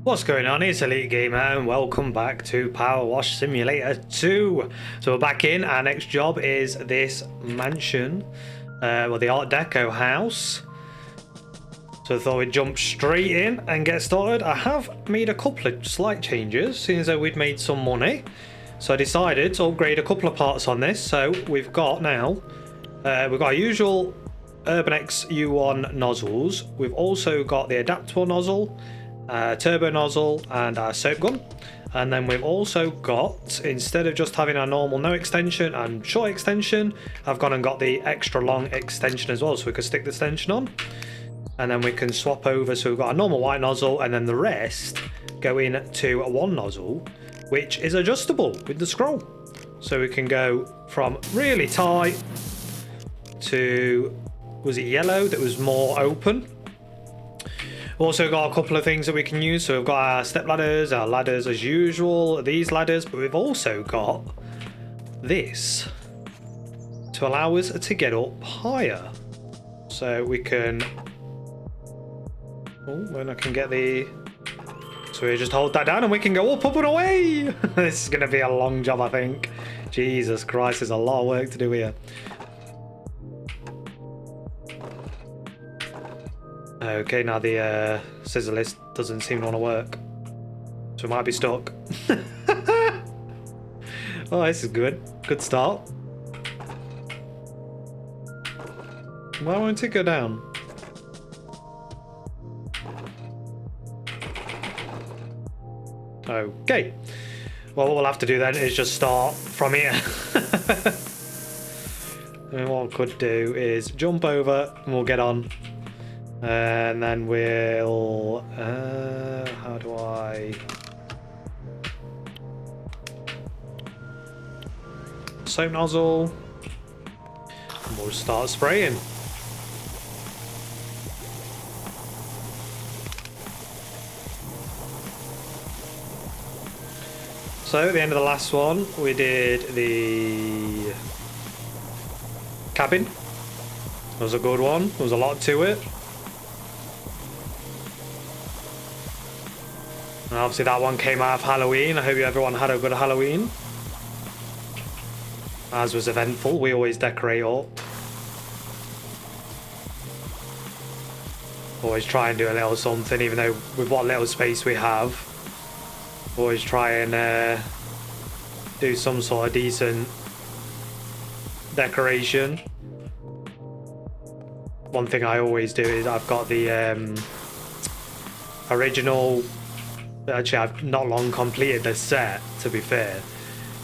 What's going on? It's Elite Gamer and welcome back to PowerWash Simulator 2. So we're back in. Our next job is this mansion, well, the Art Deco house. So I thought we'd jump straight in and get started. I have made a couple of slight changes, seeing as though we'd made some money. So I decided to upgrade a couple of parts on this. So we've got now, we've got our usual Urban-X U1 nozzles. We've also got the adaptable nozzle, turbo nozzle and our soap gun, and then we've also got, instead of just having our normal no extension and short extension, I've gone and got the extra long extension as well, so we could stick the extension on and then we can swap over. So we've got a normal white nozzle and then the rest go into one nozzle which is adjustable with the scroll, so we can go from really tight to, was it yellow, that was more open. We've also got a couple of things that we can use. So we've got our step ladders, our ladders as usual, these ladders, but we've also got this to allow us to get up higher. So we can, oh, when I can get the, so we just hold that down and we can go up and away. This is going to be a long job, I think. Jesus Christ, there's a lot of work to do here. Okay, now the scissor lift doesn't seem to want to work, so it might be stuck. Oh, this is good. Good start. Why won't it go down? Okay. Well, what we'll have to do then is just start from here. And what we could do is jump over and we'll get on. And then we'll, how do I, soap nozzle, and we'll start spraying. So at the end of the last one, we did the cabin. It was a good one. There was a lot to it. And obviously that one came out of Halloween. I hope everyone had a good Halloween. As was eventful. We always decorate up. Always try and do a little something, even though with what little space we have. Always try and do some sort of decent decoration. One thing I always do is I've got the original. Actually, I've not long completed the set, to be fair.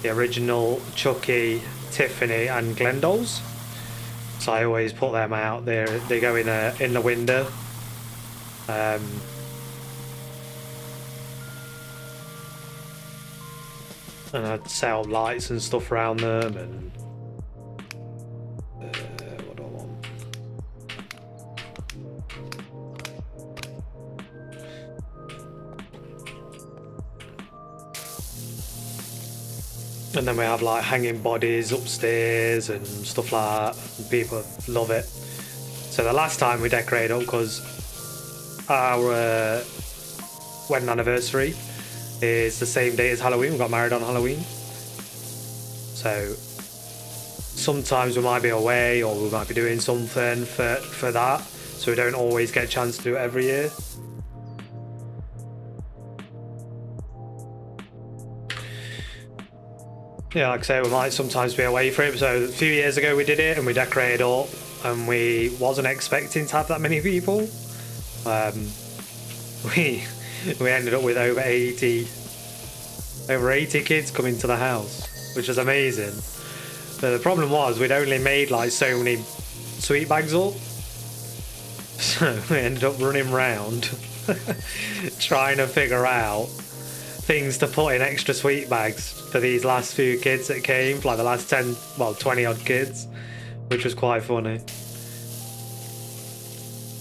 The original Chucky, Tiffany and Glendol's. So I always put them out there. They go in the window. And I'd set up lights and stuff around them. And what do I want? And then we have like hanging bodies upstairs and stuff like that. People love it. So the last time we decorated up, because our wedding anniversary is the same day as Halloween. We got married on Halloween. So sometimes we might be away or we might be doing something for that. So we don't always get a chance to do it every year. Yeah, like I say, we might sometimes be away for it. So a few years ago we did it and we decorated up and we wasn't expecting to have that many people. We ended up with over 80 kids coming to the house, which was amazing. But the problem was we'd only made like so many sweet bags up. So we ended up running round trying to figure out things to put in extra sweet bags for these last few kids that came, like the last 10, well, 20 odd kids, which was quite funny.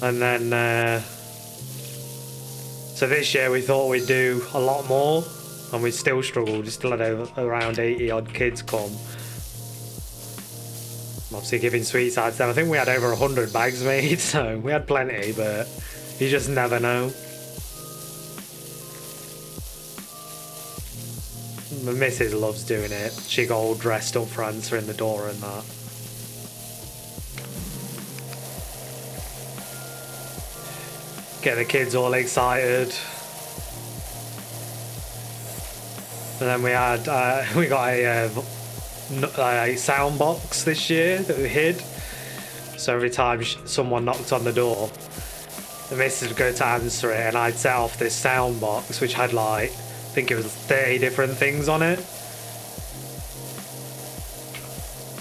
And then, so this year we thought we'd do a lot more, and we still struggled. We still had around 80 odd kids come. Obviously giving sweets out to them. I think we had over 100 bags made, so we had plenty, but you just never know. My missus loves doing it. She got all dressed up for answering the door and that. Get the kids all excited. And then we had we got a sound box this year that we hid. So every time someone knocked on the door, the missus would go to answer it, and I'd set off this sound box which had like, I think it was 30 different things on it.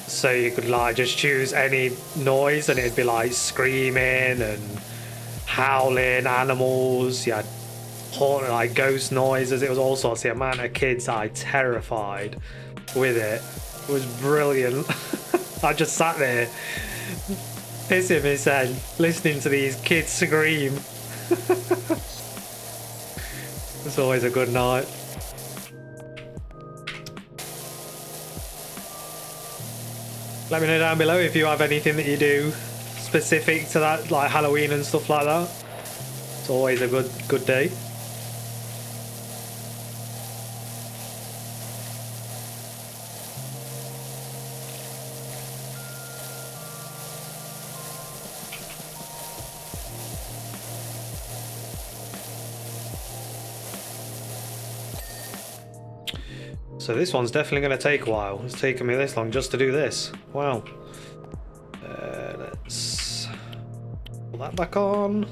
So you could like just choose any noise and it'd be like screaming and howling animals. You had like ghost noises. It was all sorts. The amount of kids I terrified with it was brilliant. I just sat there pissing myself listening to these kids scream. It's always a good night. Let me know down below if you have anything that you do specific to that, like Halloween and stuff like that. It's always a good day. So this one's definitely going to take a while. It's taken me this long just to do this. Wow. Let's pull that back on.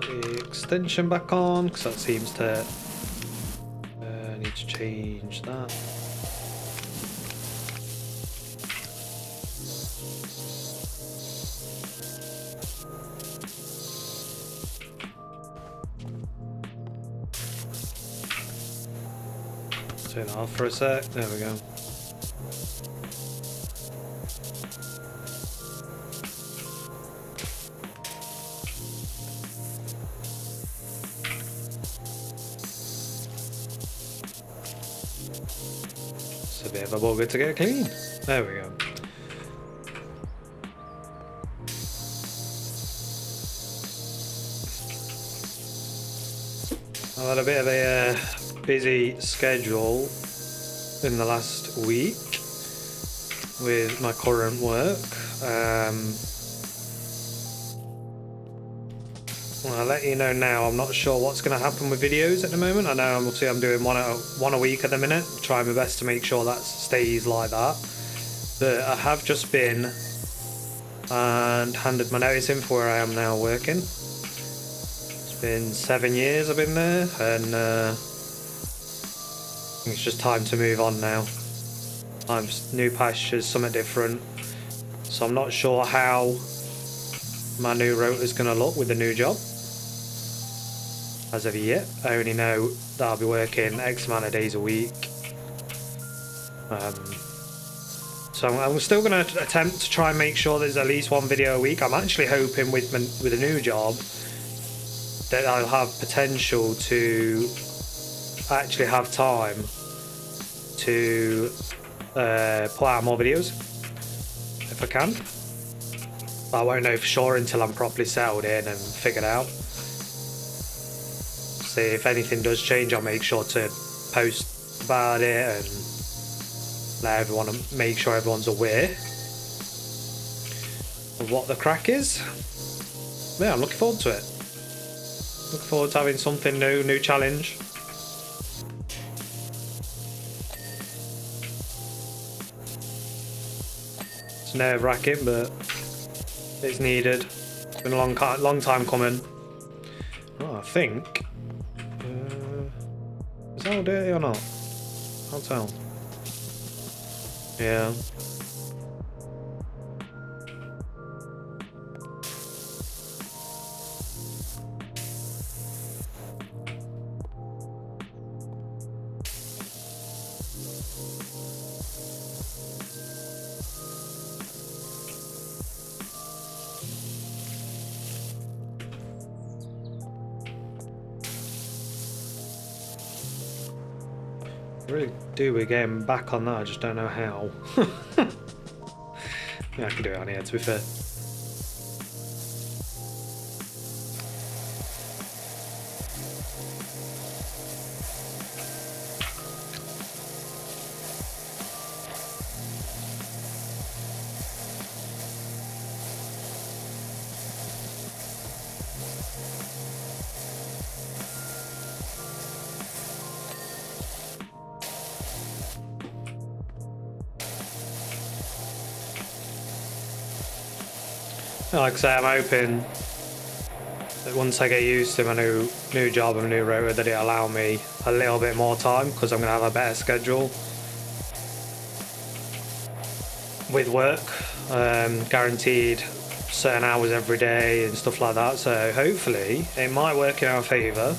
The extension back on because that seems to need to change that. Turn it off for a sec. There we go. It's a bit of a bugger to get clean. There we go. I've had a bit of a busy schedule in the last week with my current work. I'll let you know now. I'm not sure what's going to happen with videos at the moment. I know I'm doing one a week at the minute. Trying my best to make sure that stays like that. But I have just been and handed my notice in for where I am now working. It's been 7 years I've been there, and I think it's just time to move on now. New pastures, something different. So I'm not sure how my new rota is going to look with the new job as of yet. I only know that I'll be working X amount of days a week. So I'm still going to attempt to try and make sure there's at least one video a week. I'm actually hoping with a new job that I'll have potential to actually have time to put out more videos if I can. But I won't know for sure until I'm properly settled in and figured out. See, if anything does change, I'll make sure to post about it and let everyone, make sure everyone's aware. of what the crack is. Yeah, I'm looking forward to it. Looking forward to having something new challenge. It's nerve-wracking, but it's needed. It's been a long time coming. Oh, I think. Is that all dirty or not? Can't tell. Yeah. I really do be getting back on that, I just don't know how. Yeah, I can do it on here, to be fair. Like I say, I'm hoping that once I get used to my new job and new rota, that it'll allow me a little bit more time, because I'm going to have a better schedule with work, guaranteed certain hours every day and stuff like that. So hopefully it might work in our favour,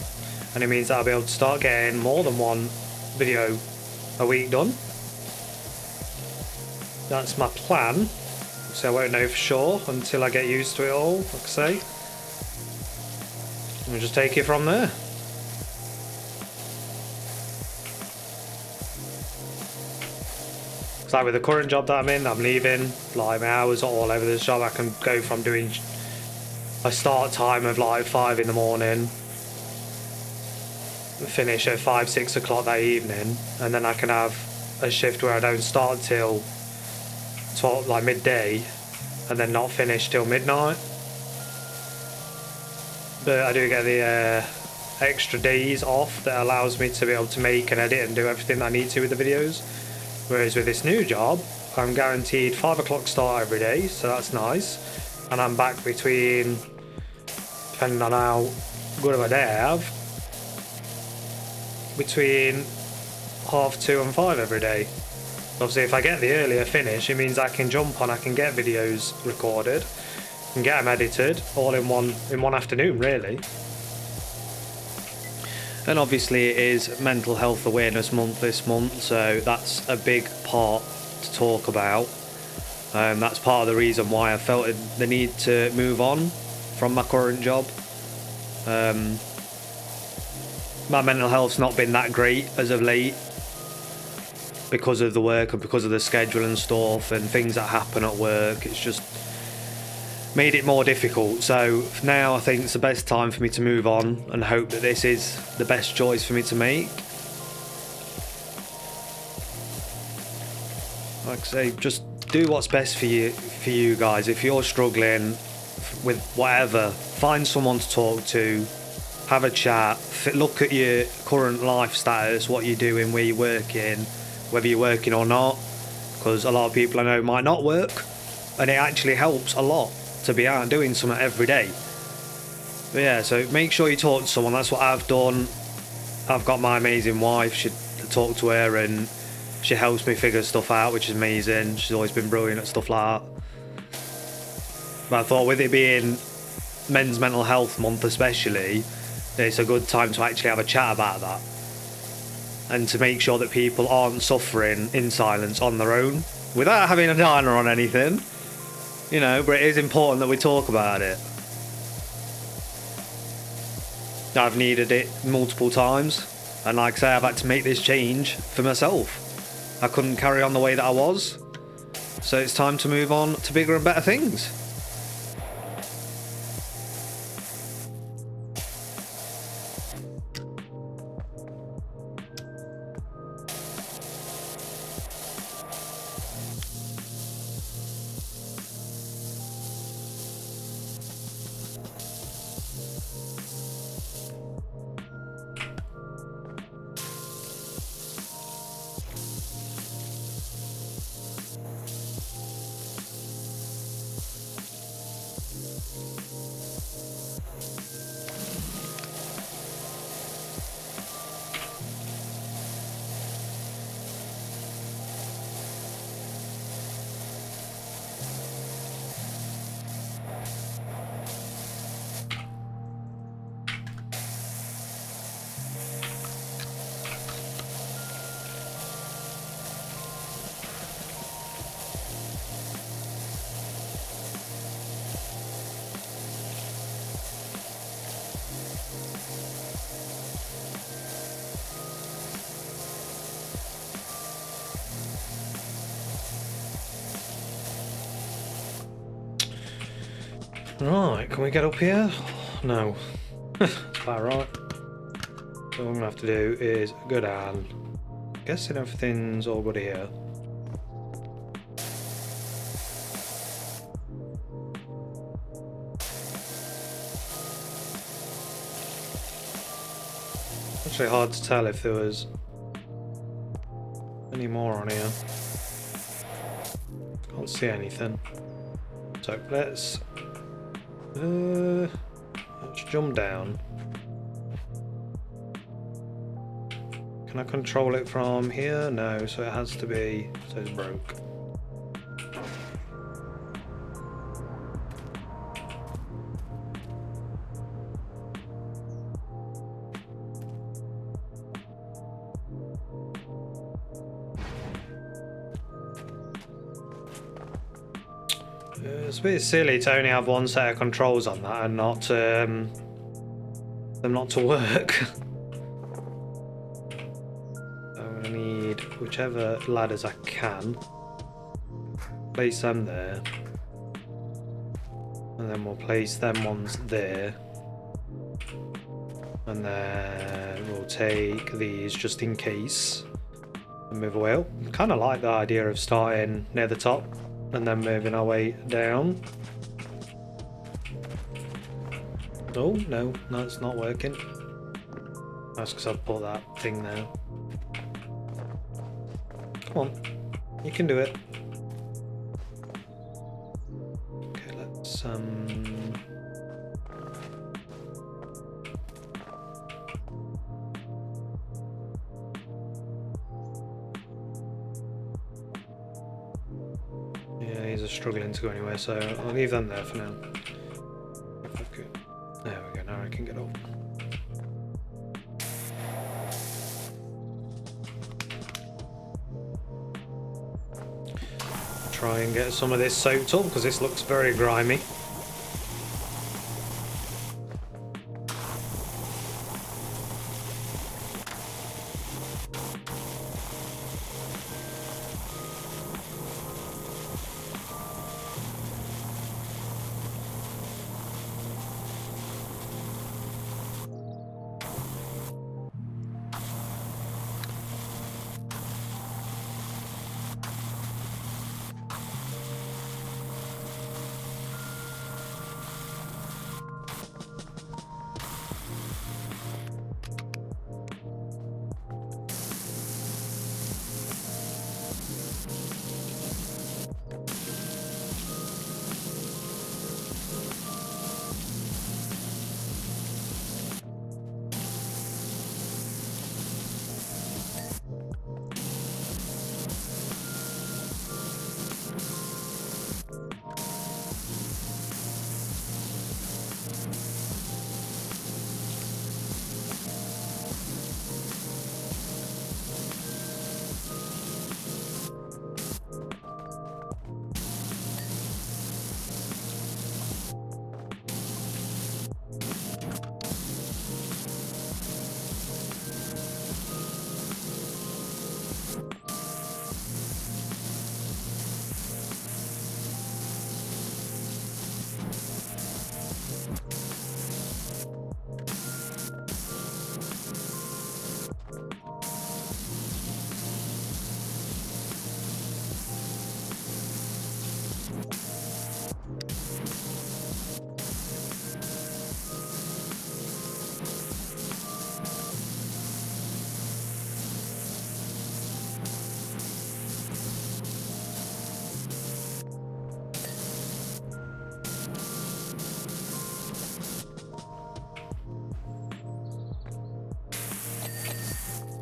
and it means that I'll be able to start getting more than one video a week done. That's my plan. So I won't know for sure until I get used to it all, like I say. And we'll just take it from there. It's like with the current job that I'm in, I'm leaving, like my hours are all over this job. I can go from doing a start time of like 5 in the morning, finish at 5-6 o'clock that evening, and then I can have a shift where I don't start till 12, like midday, and then not finish till midnight. But I do get the extra days off that allows me to be able to make and edit and do everything that I need to with the videos. Whereas with this new job, I'm guaranteed 5 o'clock start every day, so that's nice. And I'm back between, depending on how good of a day I have, between 2:30 and 5 every day. Obviously, if I get the earlier finish, it means I can jump on, I can get videos recorded and get them edited all in one afternoon, really. And obviously it is Mental Health Awareness Month this month, so that's a big part to talk about. That's part of the reason why I felt the need to move on from my current job. My mental health's not been that great as of late, because of the work and because of the schedule and stuff and things that happen at work. It's just made it more difficult. So now I think it's the best time for me to move on and hope that this is the best choice for me to make. Like I say, just do what's best for you guys. If you're struggling with whatever, find someone to talk to, have a chat, look at your current life status, what you're doing, where you're working, whether you're working or not, because a lot of people I know might not work, and it actually helps a lot to be out doing something every day. But yeah, so make sure you talk to someone. That's what I've done. I've got my amazing wife. She talk to her and she helps me figure stuff out, which is amazing. She's always been brilliant at stuff like that. But I thought, with it being Men's Mental Health Month especially, it's a good time to actually have a chat about that, and to make sure that people aren't suffering in silence on their own without having a diner on anything, you know. But it is important that we talk about it. I've needed it multiple times, and like I say, I've had to make this change for myself. I couldn't carry on the way that I was, so it's time to move on to bigger and better things. Right, can we get up here? No. That's about right. So what I'm gonna have to do is go down. Guessing everything's all good here. Actually hard to tell if there was any more on here. Can't see anything. So let's jump down. Can I control it from here? No, so it has to be, so it's broke. It's a bit silly to only have one set of controls on that and not them not to work. So I'm gonna need whichever ladders I can. Place them there. And then we'll place them ones there. And then we'll take these just in case. And move away. I kinda like the idea of starting near the top and then moving our way down. Oh, no, it's not working. That's because I've put that thing there. Come on, you can do it. Okay, let's yeah, these are struggling to go anywhere, so I'll leave them there for now. Okay. There we go, now I can get up. Try and get some of this soaked up because this looks very grimy.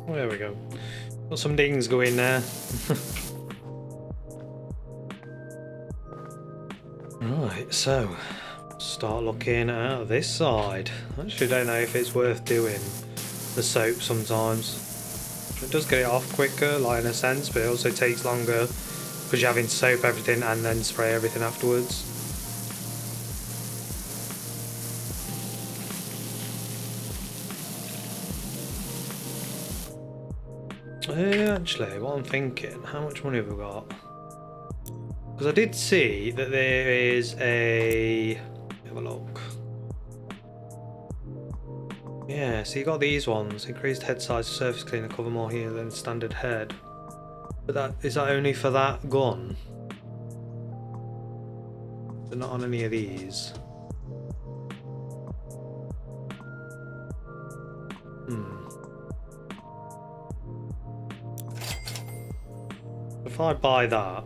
There we go. Got some dings going there. Right, so start looking at this side. I actually don't know if it's worth doing the soap sometimes. It does get it off quicker, like in a sense, but it also takes longer because you're having to soap everything and then spray everything afterwards. Actually, what I'm thinking, how much money have we got? Because I did see that there is a Have a look. Yeah, so you got these ones. Increased head size, surface cleaner, cover more here than standard head. But is that only for that gun? They're not on any of these. If I buy that,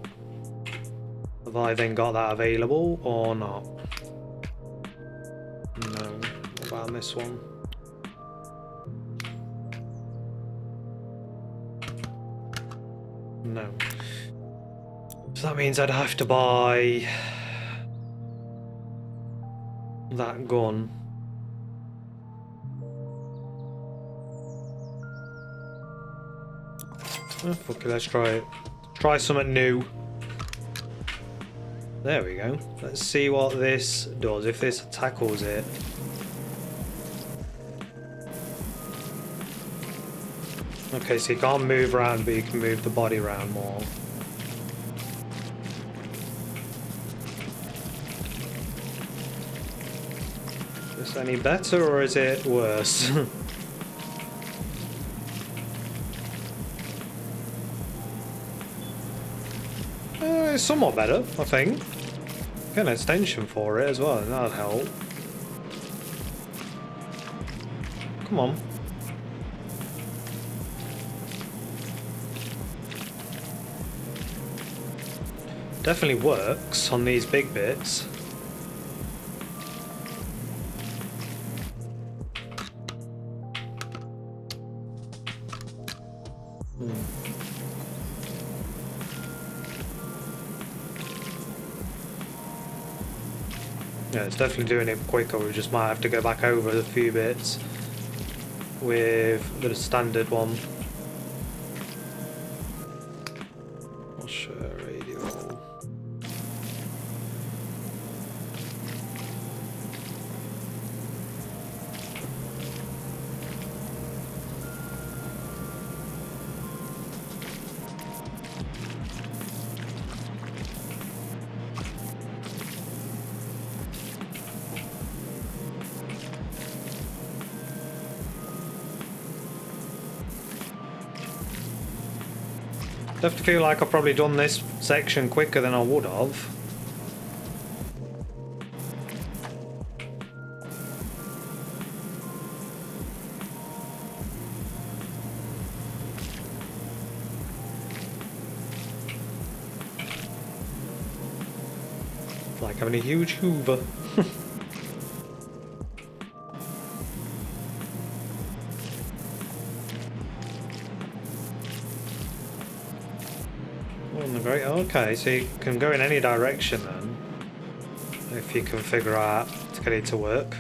have I then got that available or not? No. What about this one? No. So that means I'd have to buy that gun. Oh, fuck it, let's try it. Try something new. There we go. Let's see what this does, if this tackles it. Okay, so you can't move around, but you can move the body around more. Is this any better or is it worse? It's somewhat better, I think. Get an extension for it as well, and that'll help. Come on. Definitely works on these big bits. Yeah, it's definitely doing it quicker. We just might have to go back over a few bits with the standard one. Radio. I have to feel like I've probably done this section quicker than I would have. Like having a huge Hoover. Great. Okay, so you can go in any direction then, if you can figure out to get it to work.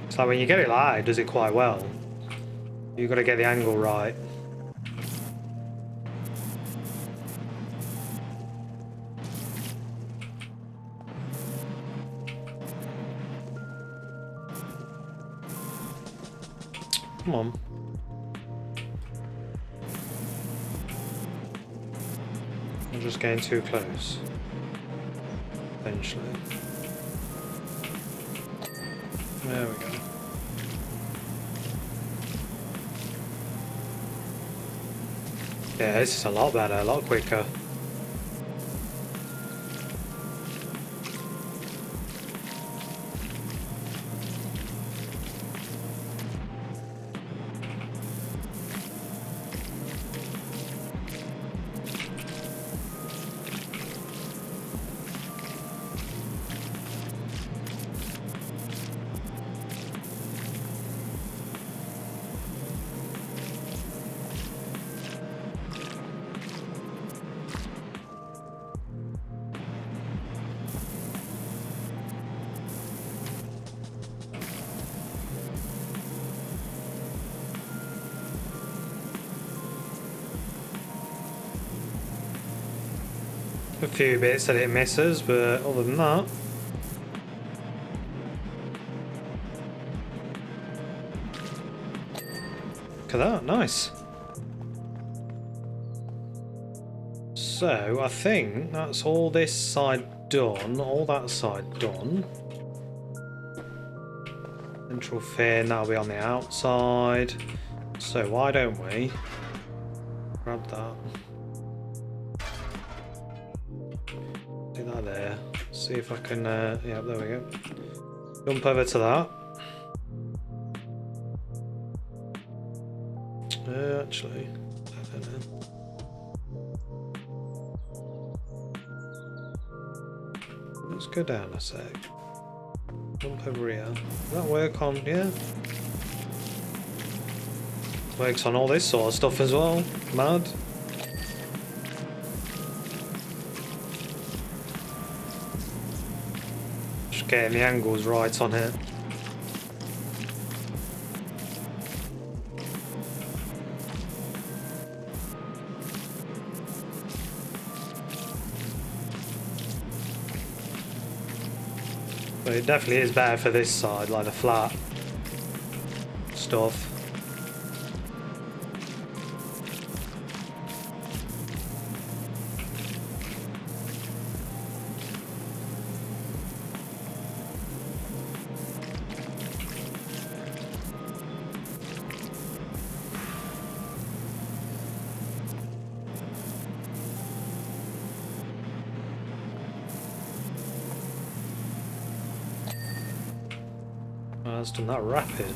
So when you get it like that, it does it quite well. You've got to get the angle right. Come on. I'm just getting too close. Eventually. There we go. Yeah, this is a lot better, a lot quicker. few bits that it misses, but other than that. Look at that, nice. So, I think that's all this side done, all that side done. Central fin, that'll be on the outside. So why don't we grab that? Do that there. See if I can, yeah, there we go. Jump over to that. Actually, I don't know. Let's go down a sec. Jump over here. Does that work on, yeah? Works on all this sort of stuff as well. Mad. Just getting the angles right on here. But it definitely is better for this side, like the flat stuff. It's done that rapid.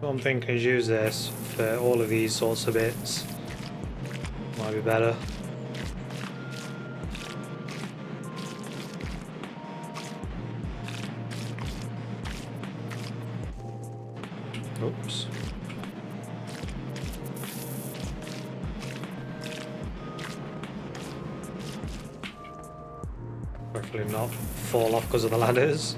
What I'm thinking is use this for all of these sorts of bits. Might be better. Oops. Hopefully not fall off because of the ladders.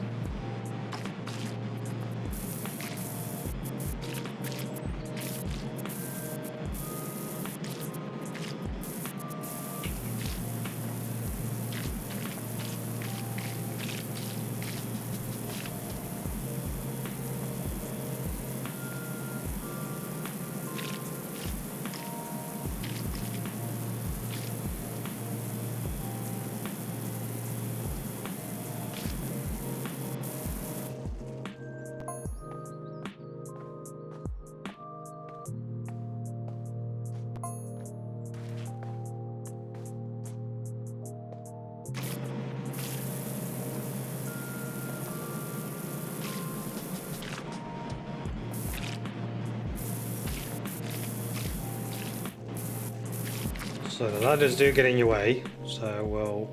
So the ladders do get in your way, so we'll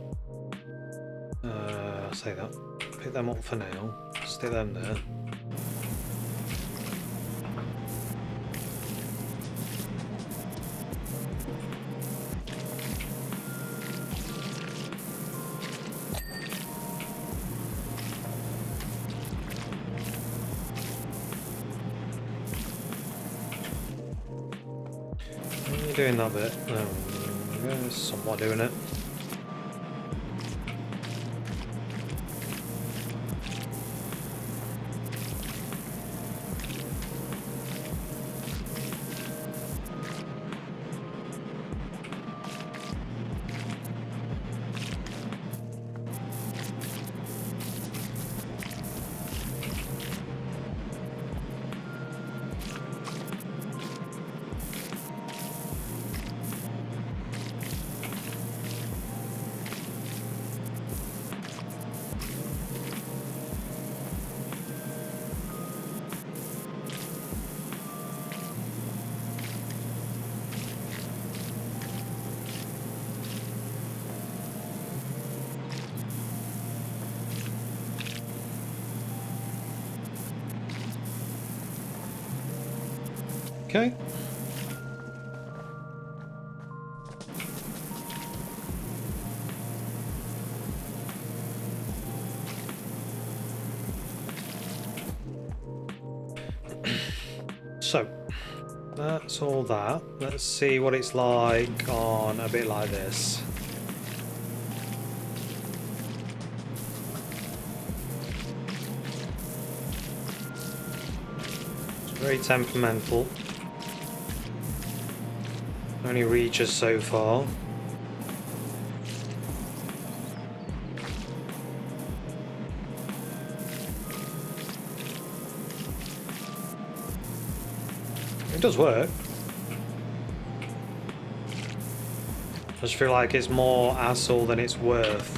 say that. Pick them up for now. Stick them there. Are you doing that bit? No. Somewhat doing it. Okay. So, that's all that. Let's see what it's like on a bit like this. It's very temperamental. Only reaches so far. It does work. I just feel like it's more hassle than it's worth.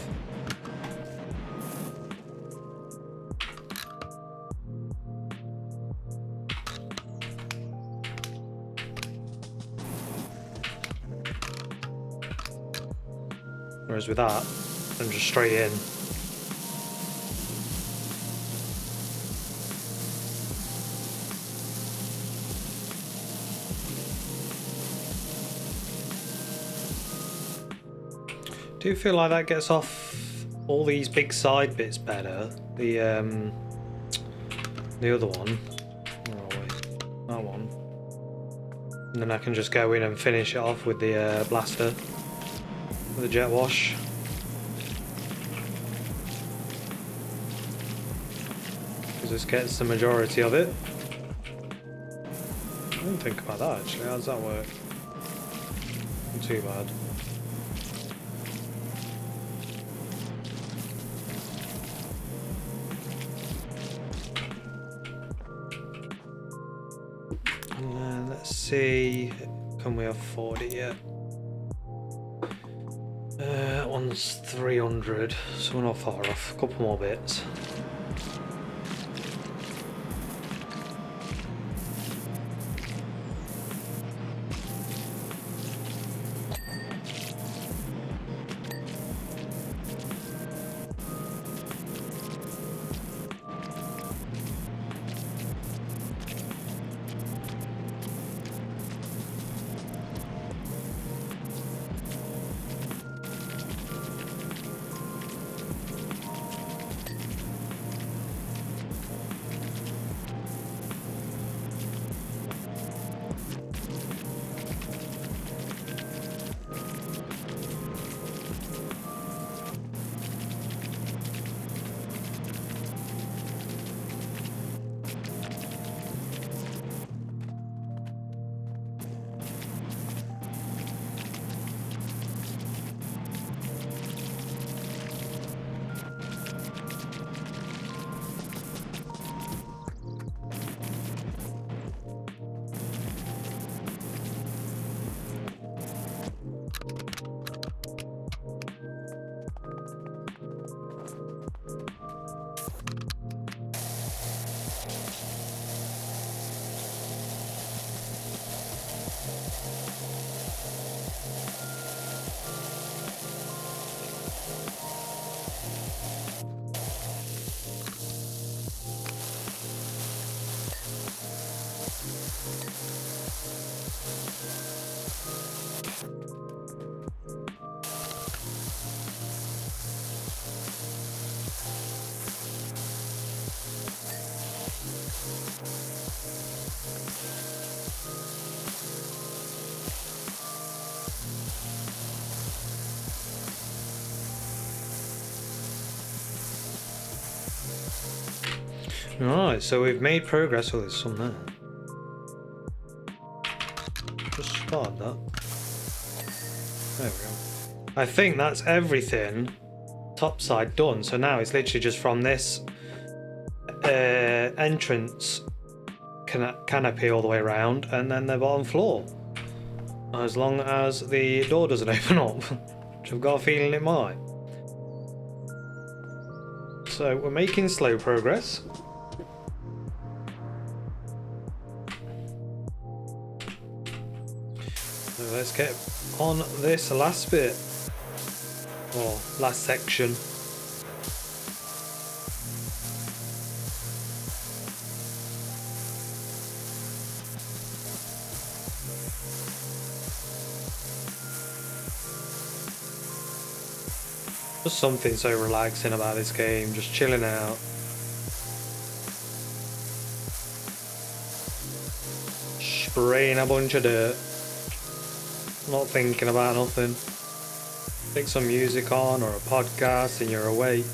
Whereas with that, I'm just straight in. I do feel like that gets off all these big side bits better. The other one. Where are we? That one. And then I can just go in and finish it off with the blaster. With the jet wash. Because this gets the majority of it. I didn't think about that actually. How does that work? Not too bad. Let's see, can we afford it yet? That one's 300, so we're not far off. A couple more bits. Alright, so we've made progress. Oh, there's some there. Just spot that. There we go. I think that's everything top side done. So now it's literally just from this entrance canopy all the way around and then the bottom floor. As long as the door doesn't open up, which I've got a feeling it might. So we're making slow progress. So let's get on this last bit, or last section. Just something so relaxing about this game, just chilling out. Spraying a bunch of dirt. Not thinking about nothing. Stick some music on or a podcast and you're away.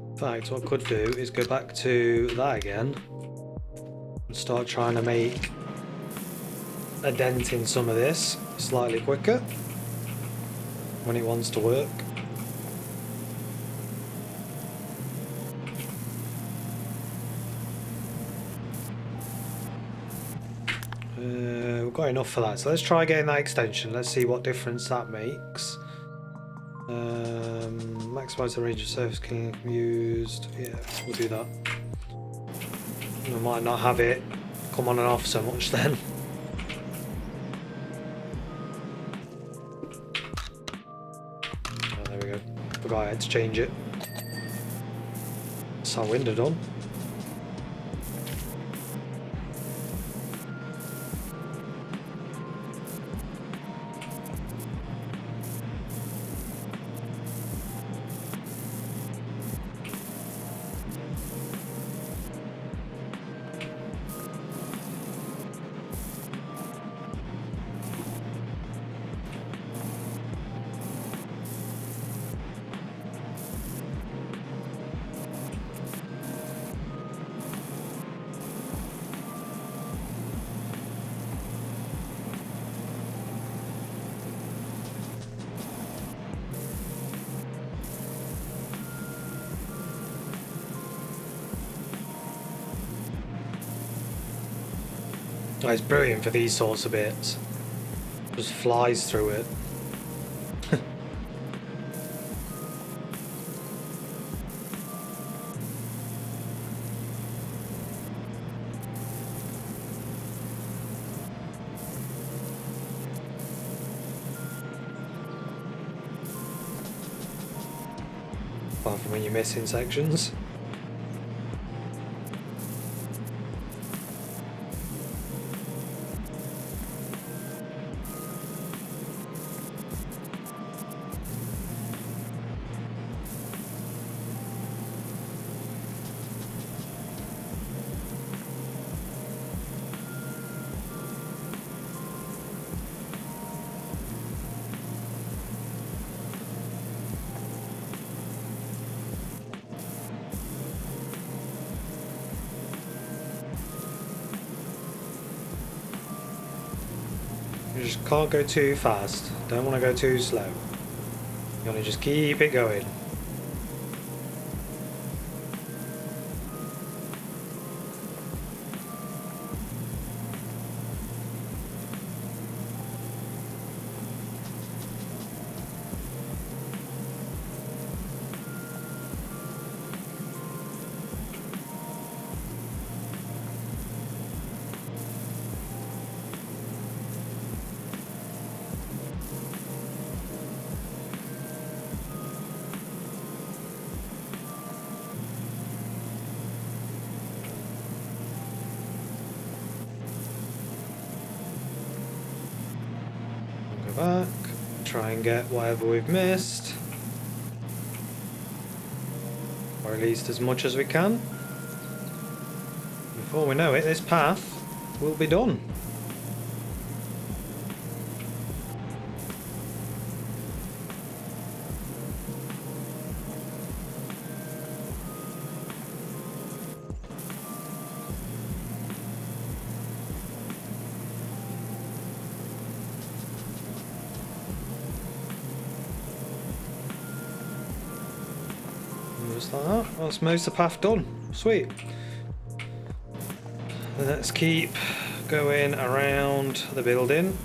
In fact, what I could do is go back to that again and start trying to make a dent in some of this slightly quicker when it wants to work. We've got enough for that, so let's try getting that extension. Let's see what difference that makes. Maximize the range of surface can be used. Yeah, we'll do that. We might not have it come on and off so much then. Oh, there we go. Forgot I had to change it. That's our window done. Oh, it's brilliant for these sorts of bits. Just flies through it. Apart from when you're missing sections. You just can't go too fast. Don't want to go too slow. You want to just keep it going. Back, try and get whatever we've missed, or at least as much as we can. Before we know it, this path will be done. Just like that. That's most of the path done. Sweet. Let's keep going around the building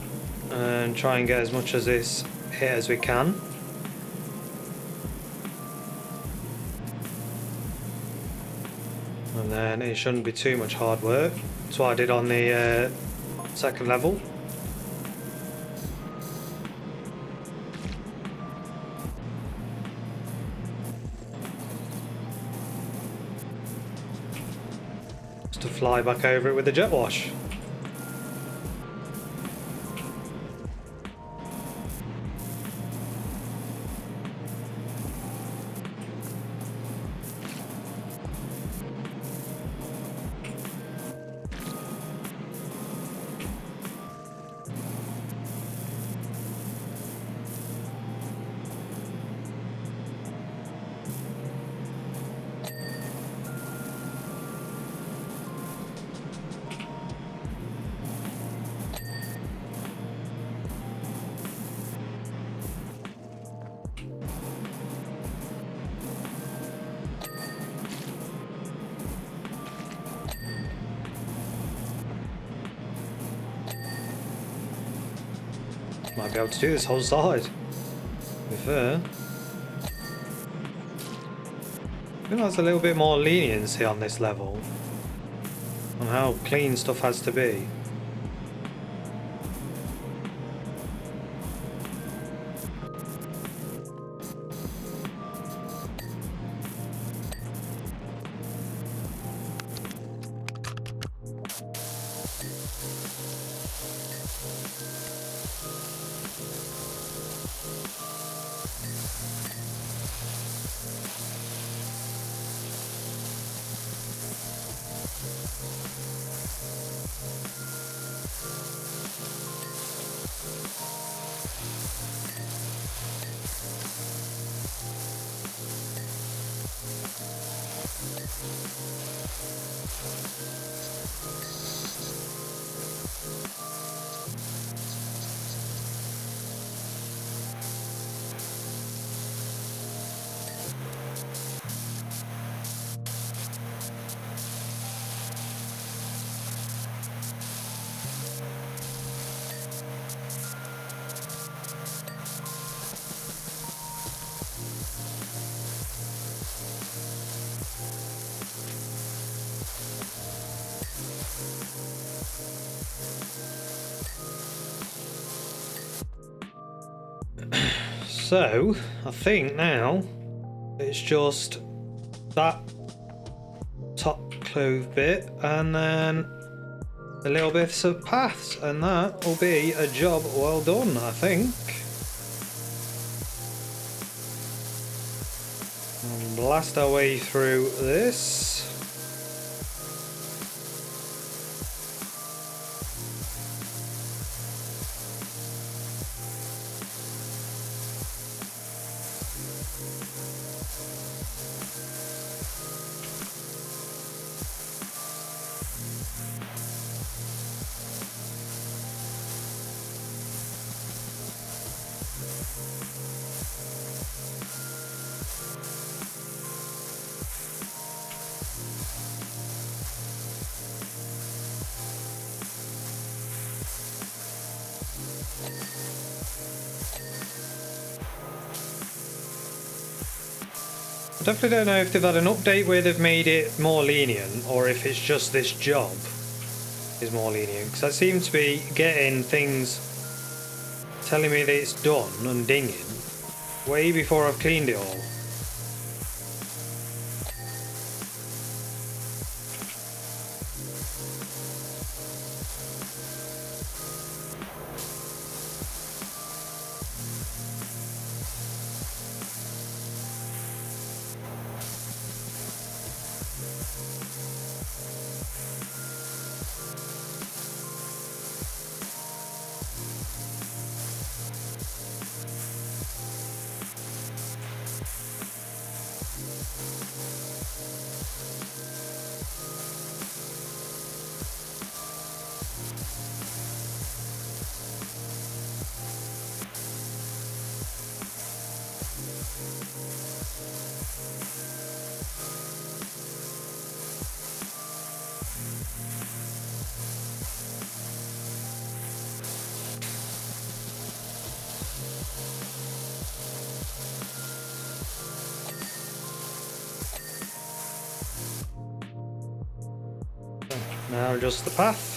and try and get as much of this hit as we can. And then it shouldn't be too much hard work. That's what I did on the second level. Just to fly back over it with the jet wash. Might be able to do this whole side. To be fair. I feel there's a little bit more leniency on this level. On how clean stuff has to be. So, I think now it's just that top clove bit and then the little bits of paths, and that will be a job well done, I think. And blast our way through this. Definitely don't know if they've had an update where they've made it more lenient, or if it's just this job is more lenient, because I seem to be getting things telling me that it's done and dinging way before I've cleaned it all. Now just the path.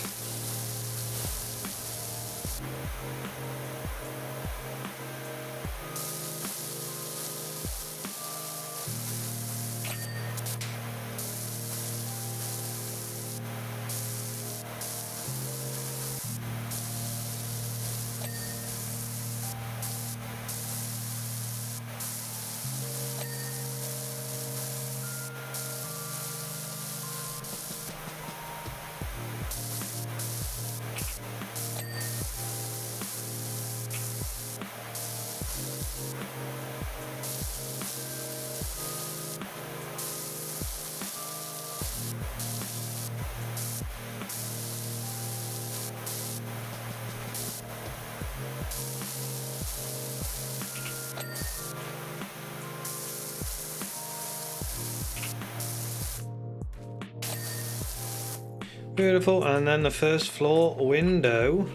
Beautiful, and then the first floor window.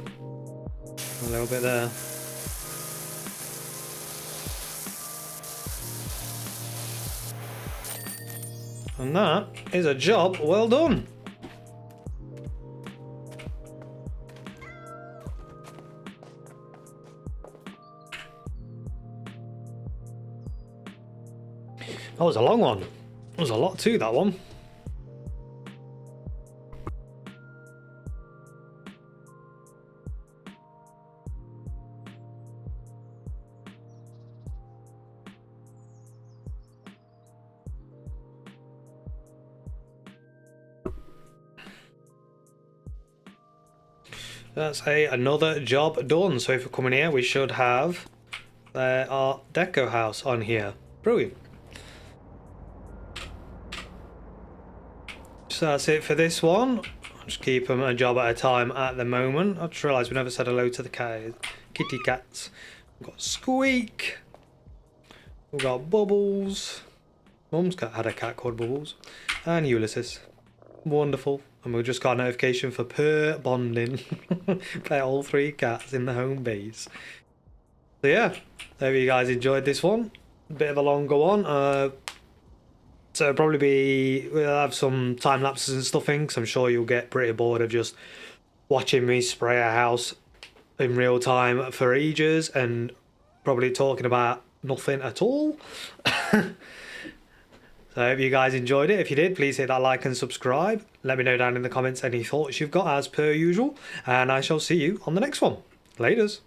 A little bit there. And that is a job well done. That was a long one. There was a lot to that one. That's another job done. So if we're coming here, we should have our Deco house on here. Brilliant. So that's it for this one. I'll just keep them a job at a time at the moment. I just realised we never said hello to the kitty cats. We've got Squeak. We've got Bubbles. Mum's cat had a cat called Bubbles. And Ulysses. Wonderful. And we just got a notification for pair bonding by all three cats in the home base. So yeah, hope you guys enjoyed this one. A bit of a longer one. So we'll have some time lapses and stuff in, because I'm sure you'll get pretty bored of just watching me spray a house in real time for ages and probably talking about nothing at all. So I hope you guys enjoyed it. If you did, please hit that like and subscribe. Let me know down in the comments any thoughts you've got as per usual. And I shall see you on the next one. Laters.